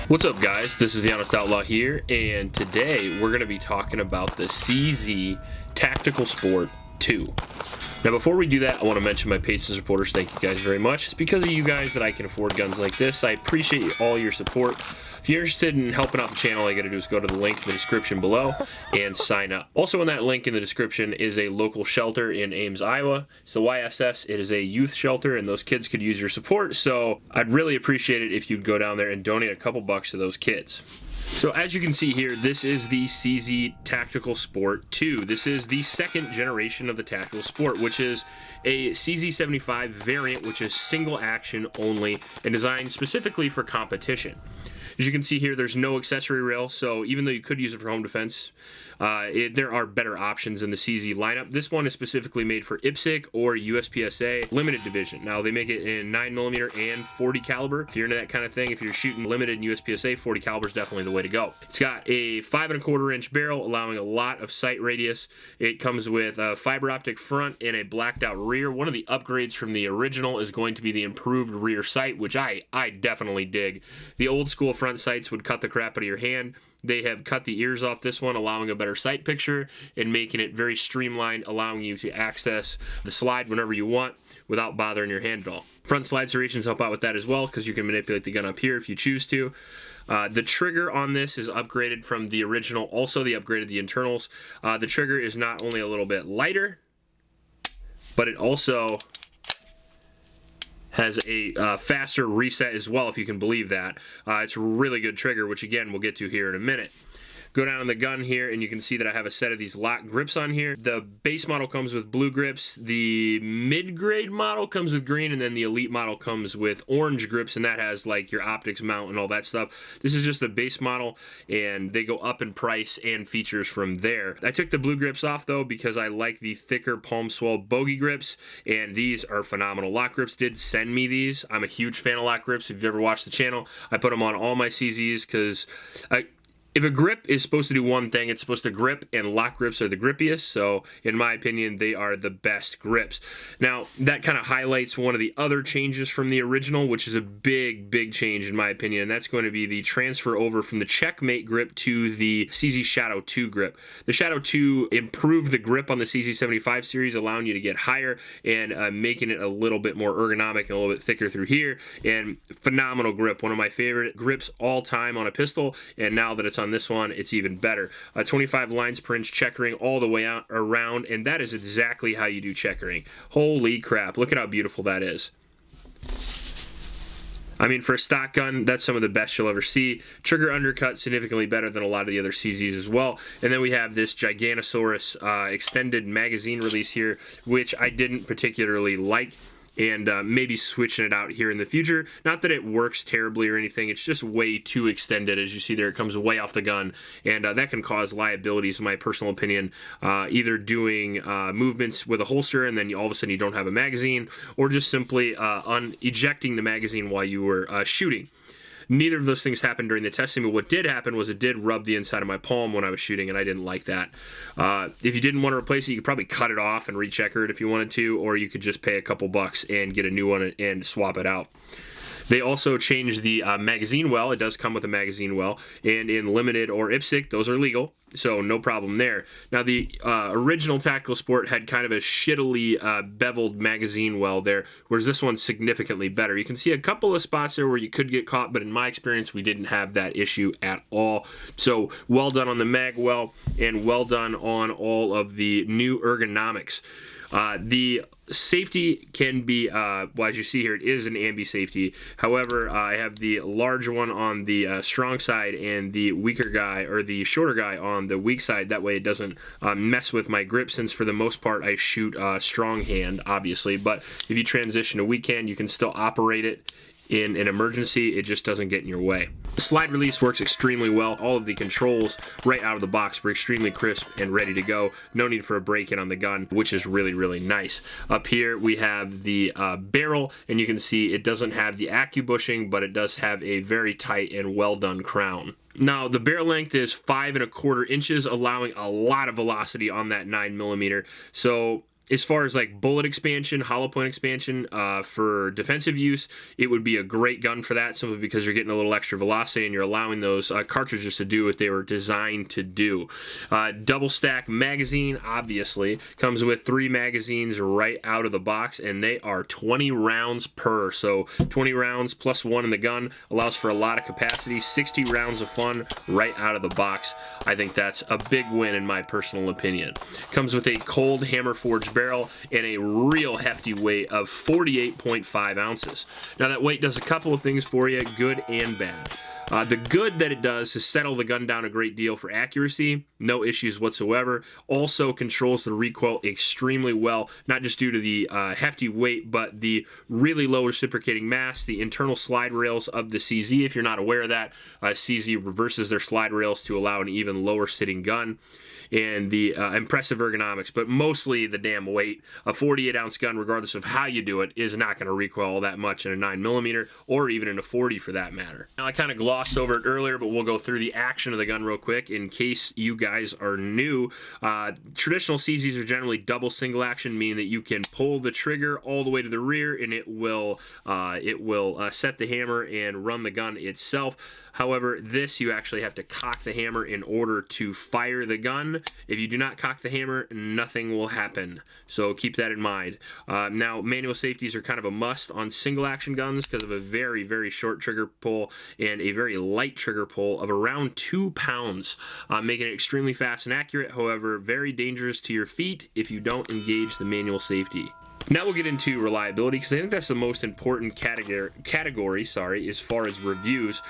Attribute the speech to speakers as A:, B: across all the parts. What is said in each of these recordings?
A: What's up, guys? This is the Honest Outlaw here, and today we're going to be talking about the CZ Tactical Sport 2. Now, before we do that, I want to mention my patrons and supporters. Thank you guys very much. It's because of you guys that I can afford guns like this. I appreciate all your support. If you're interested in helping out the channel, all you got to do is go to the link in the description below and sign up. Also in that link in the description is a local shelter in Ames, Iowa. It's the YSS. It is a youth shelter, and those kids could use your support, so I'd really appreciate it if you'd go down there and donate a couple bucks to those kids. So as you can see here, this is the CZ Tactical Sport 2. This is the second generation of the Tactical Sport, which is a CZ75 variant, which is single action only and designed specifically for competition. As you can see here, there's no accessory rail, so even though you could use it for home defense, there are better options in the CZ lineup. This one is specifically made for IPSC or USPSA limited division. Now, they make it in 9mm and 40 caliber. If you're into that kind of thing, if you're shooting limited in USPSA, 40 caliber is definitely the way to go. It's got a 5¼ inch barrel, allowing a lot of sight radius. It comes with a fiber optic front and a blacked out rear. One of the upgrades from the original is going to be the improved rear sight, which I definitely dig. The old school front sights would cut the crap out of your hand. They have cut the ears off this one, allowing a better sight picture and making it very streamlined, allowing you to access the slide whenever you want without bothering your hand at all. Front slide serrations help out with that as well, because you can manipulate the gun up here if you choose to. The trigger on this is upgraded from the original. Also, they upgraded the internals. The trigger is not only a little bit lighter, but it also has a faster reset as well, if you can believe that. It's a really good trigger, which again, we'll get to here in a minute. Go down on the gun here, and you can see that I have a set of these lock grips on here. The base model comes with blue grips, the mid-grade model comes with green, and then the elite model comes with orange grips, and that has like your optics mount and all that stuff. This is just the base model, and they go up in price and features from there. I took the blue grips off though, because I like the thicker palm swell bogey grips, and these are phenomenal. Lock Grips did send me these. I'm a huge fan of Lock Grips. If you've ever watched the channel, I put them on all my CZs because if a grip is supposed to do one thing, it's supposed to grip, and Lock Grips are the grippiest, so in my opinion, they are the best grips. Now, that kind of highlights one of the other changes from the original, which is a big change in my opinion, and that's going to be the transfer over from the Checkmate grip to the CZ Shadow 2 grip. The Shadow 2 improved the grip on the CZ75 series, allowing you to get higher and making it a little bit more ergonomic and a little bit thicker through here, and phenomenal grip. One of my favorite grips all time on a pistol, and now that it's on this one, it's even better. 25 lines per inch checkering all the way out around, and that is exactly how you do checkering. Holy crap, look at how beautiful that is. I mean, for a stock gun, that's some of the best you'll ever see. Trigger undercut, significantly better than a lot of the other CZs as well. And then we have this Giganosaurus extended magazine release here, which I didn't particularly like, and maybe switching it out here in the future. Not that it works terribly or anything, it's just way too extended. As you see there, it comes way off the gun, and that can cause liabilities, in my personal opinion, either doing movements with a holster and then all of a sudden you don't have a magazine, or just simply ejecting the magazine while you were shooting. Neither of those things happened during the testing, but what did happen was it did rub the inside of my palm when I was shooting, and I didn't like that. If you didn't want to replace it, you could probably cut it off and rechecker it if you wanted to, or you could just pay a couple bucks and get a new one and swap it out. They also changed the magazine well. It does come with a magazine well, and in limited or IPSC, those are legal, so no problem there. Now, the original Tactical Sport had kind of a shittily beveled magazine well there, whereas this one's significantly better. You can see a couple of spots there where you could get caught, but in my experience, we didn't have that issue at all. So well done on the mag well, and well done on all of the new ergonomics. The safety can be, well, as you see here, it is an ambi safety. However, I have the large one on the strong side and the weaker guy, or the shorter guy, on the weak side. That way it doesn't mess with my grip, since for the most part I shoot strong hand, obviously. But if you transition to weak hand, you can still operate it in an emergency. It just doesn't get in your way. The slide release works extremely well. All of the controls right out of the box were extremely crisp and ready to go. No need for a break-in on the gun, which is really nice. Up here we have the barrel, and you can see it doesn't have the AccuBushing, but it does have a very tight and well done crown. Now, the barrel length is 5¼ inches, allowing a lot of velocity on that 9mm. So As far as like bullet expansion, hollow point expansion for defensive use, it would be a great gun for that, simply because you're getting a little extra velocity and you're allowing those cartridges to do what they were designed to do. Double stack magazine, obviously, comes with 3 magazines right out of the box, and they are 20 rounds per. So 20 rounds plus 1 in the gun allows for a lot of capacity. 60 rounds of fun right out of the box. I think that's a big win in my personal opinion. Comes with a cold hammer forged barrel and a real hefty weight of 48.5 ounces. Now that weight does a couple of things for you, good and bad. The good that it does is settle the gun down a great deal for accuracy, no issues whatsoever. Also controls the recoil extremely well, not just due to the hefty weight, but the really low reciprocating mass, the internal slide rails of the CZ. If you're not aware of that, CZ reverses their slide rails to allow an even lower sitting gun. And the impressive ergonomics, but mostly the damn weight. A 48-ounce gun, regardless of how you do it, is not going to recoil all that much in a 9mm or even in a 40 for that matter. Now, I kind of glossed over it earlier, but we'll go through the action of the gun real quick in case you guys are new. Traditional CZs are generally double single action, meaning that you can pull the trigger all the way to the rear and it will set the hammer and run the gun itself. However, this, you actually have to cock the hammer in order to fire the gun. If you do not cock the hammer, nothing will happen. So keep that in mind. Now, manual safeties are kind of a must on single action guns because of a very, very short trigger pull and a very light trigger pull of around 2 pounds, making it extremely fast and accurate, however, very dangerous to your feet if you don't engage the manual safety. Now we'll get into reliability, because I think that's the most important category, as far as reviews.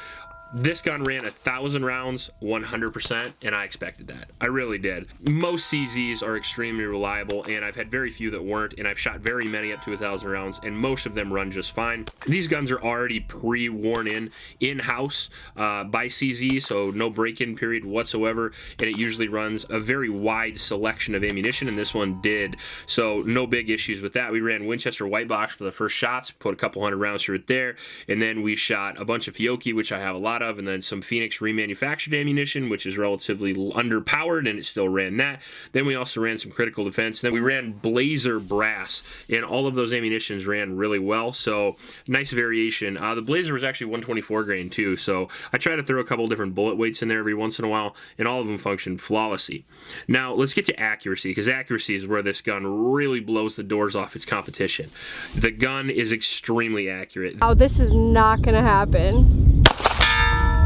A: This gun ran 1,000 rounds 100%, and I expected that. I really did. Most CZs are extremely reliable, and I've had very few that weren't, and I've shot very many up to 1,000 rounds, and most of them run just fine. These guns are already pre-worn in-house by CZ, so no break-in period whatsoever, and it usually runs a very wide selection of ammunition, and this one did, so no big issues with that. We ran Winchester white box for the first shots, put a couple hundred rounds through it there, and then we shot a bunch of Fiocchi, which I have a lot of, and then some Phoenix remanufactured ammunition, which is relatively underpowered, and it still ran that. Then we also ran some critical defense. Then we ran Blazer brass, and all of those ammunitions ran really well, so nice variation. The Blazer was actually 124 grain too, so I try to throw a couple different bullet weights in there every once in a while, and all of them function flawlessly. Now let's get to accuracy, because accuracy is where this gun really blows the doors off its competition. The gun is extremely accurate.
B: Oh, this is not gonna happen.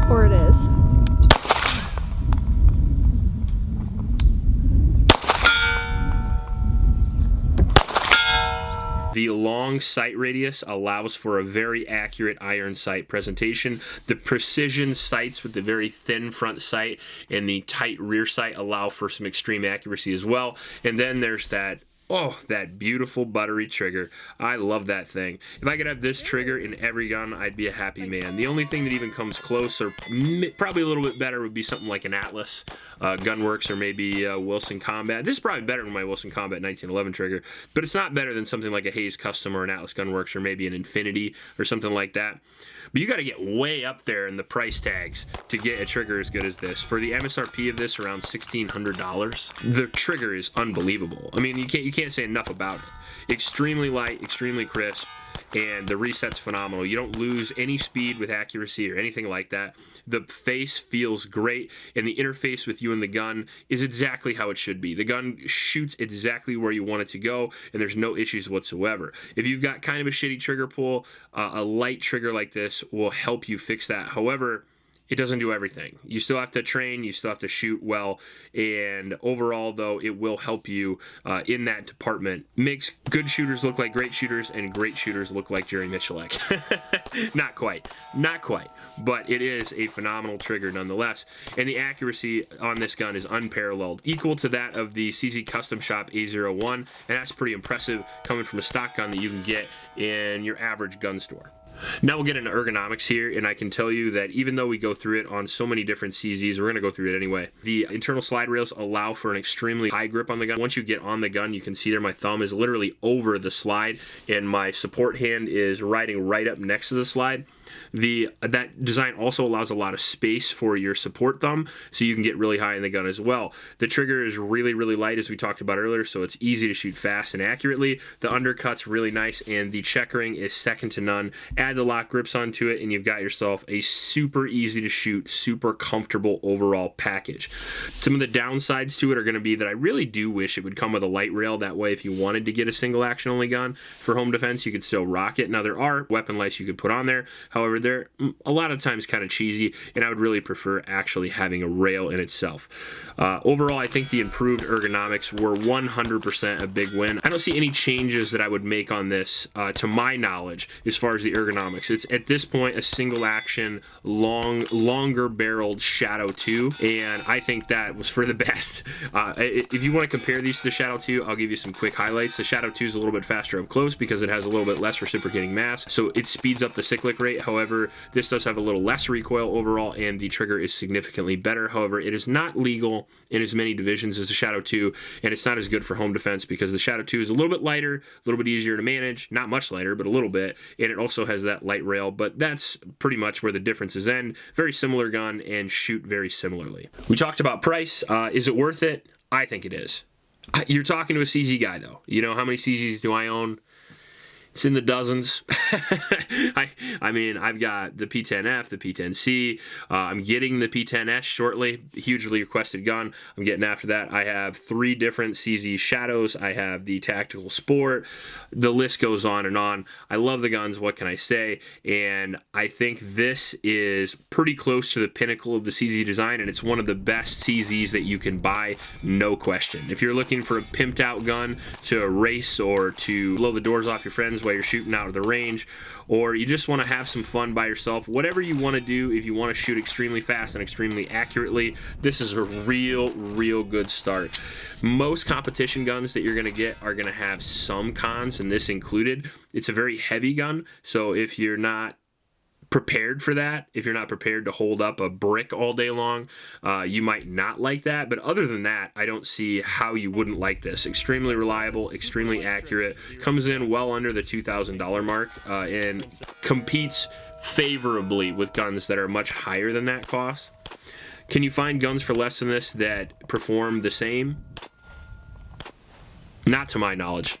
B: Or it is.
A: The long sight radius allows for a very accurate iron sight presentation. The precision sights with the very thin front sight and the tight rear sight allow for some extreme accuracy as well. And then there's that beautiful buttery trigger. I love that thing. If I could have this trigger in every gun, I'd be a happy man. The only thing that even comes close, or probably a little bit better, would be something like an Atlas Gunworks, or maybe Wilson Combat. This is probably better than my Wilson Combat 1911 trigger, but it's not better than something like a Hayes Custom or an Atlas Gunworks, or maybe an Infinity or something like that. But you got to get way up there in the price tags to get a trigger as good as this. For the MSRP of this, around $1,600, the trigger is unbelievable. I mean, you can't say enough about it. Extremely light, extremely crisp, and the reset's phenomenal. You don't lose any speed with accuracy or anything like that. The face feels great, and the interface with you and the gun is exactly how it should be. The gun shoots exactly where you want it to go, and there's no issues whatsoever. If you've got kind of a shitty trigger pull, a light trigger like this will help you fix that. However, it doesn't do everything. You still have to train, you still have to shoot well, and overall, though, it will help you in that department. Makes good shooters look like great shooters, and great shooters look like Jerry Michalek. Not quite, but it is a phenomenal trigger nonetheless, and the accuracy on this gun is unparalleled, equal to that of the CZ Custom Shop A01, and that's pretty impressive coming from a stock gun that you can get in your average gun store. Now we'll get into ergonomics here, and I can tell you that even though we go through it on so many different CZs, we're going to go through it anyway. The internal slide rails allow for an extremely high grip on the gun. Once you get on the gun, you can see there my thumb is literally over the slide, and my support hand is riding right up next to the slide. That design also allows a lot of space for your support thumb, so you can get really high in the gun as well. The trigger is really, really light, as we talked about earlier, so it's easy to shoot fast and accurately. The undercut's really nice, and the checkering is second to none. Add the lock grips onto it, and you've got yourself a super easy to shoot, super comfortable overall package. Some of the downsides to it are going to be that I really do wish it would come with a light rail. That way, if you wanted to get a single action only gun for home defense, you could still rock it. Now, there are weapon lights you could put on there. However, they're a lot of times kind of cheesy, and I would really prefer actually having a rail in itself. Overall, I think the improved ergonomics were 100% a big win. I don't see any changes that I would make on this, to my knowledge, as far as the ergonomics. It's at this point a single action, longer barreled Shadow 2, and I think that was for the best. If you want to compare these to the Shadow 2, I'll give you some quick highlights. The Shadow 2 is a little bit faster up close because it has a little bit less reciprocating mass, so it speeds up the cyclic rate. However, this does have a little less recoil overall, and the trigger is significantly better. However, it is not legal in as many divisions as the Shadow 2, and it's not as good for home defense because the Shadow 2 is a little bit lighter, a little bit easier to manage, not much lighter, but a little bit, and it also has that light rail, but that's pretty much where the differences end. Very similar gun and shoot very similarly. We talked about price. Is it worth it? I think it is. You're talking to a CZ guy, though. You know, how many CZs do I own? It's in the dozens. I mean, I've got the P10F, the P10C. I'm getting the P10S shortly. Hugely requested gun. I'm getting after that. I have 3 different CZ Shadows. I have the Tactical Sport. The list goes on and on. I love the guns. What can I say? And I think this is pretty close to the pinnacle of the CZ design, and it's one of the best CZs that you can buy, no question. If you're looking for a pimped out gun to race or to blow the doors off your friends while you're shooting out of the range, or you just want to have some fun by yourself, whatever you want to do, if you want to shoot extremely fast and extremely accurately, this is a real good start. Most competition guns that you're going to get are going to have some cons, and this included. It's a very heavy gun, so if you're not prepared for that, if you're not prepared to hold up a brick all day long, you might not like that. But other than that, I don't see how you wouldn't like this. Extremely reliable, extremely accurate, comes in well under the $2,000 mark, and competes favorably with guns that are much higher than that cost. Can you find guns for less than this that perform the same? Not to my knowledge.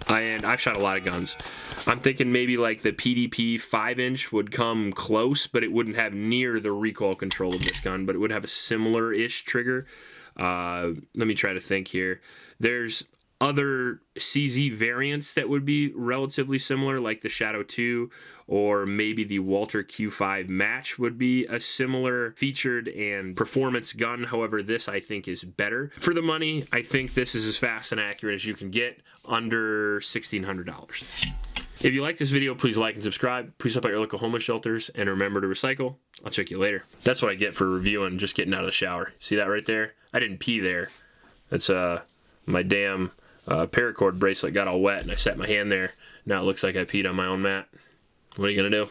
A: And I've shot a lot of guns. I'm thinking maybe like the PDP 5-inch would come close, but it wouldn't have near the recoil control of this gun, but it would have a similar-ish trigger. Let me try to think here. There's other CZ variants that would be relatively similar, like the Shadow 2, or maybe the Walter Q5 Match would be a similar featured and performance gun. However, this I think is better. For the money, I think this is as fast and accurate as you can get under $1,600. If you like this video, please like and subscribe. Please help out your local homeless shelters, and remember to recycle. I'll check you later. That's what I get for reviewing just getting out of the shower. See that right there? I didn't pee there. That's my damn paracord bracelet got all wet, and I set my hand there. Now it looks like I peed on my own mat. What are you gonna do?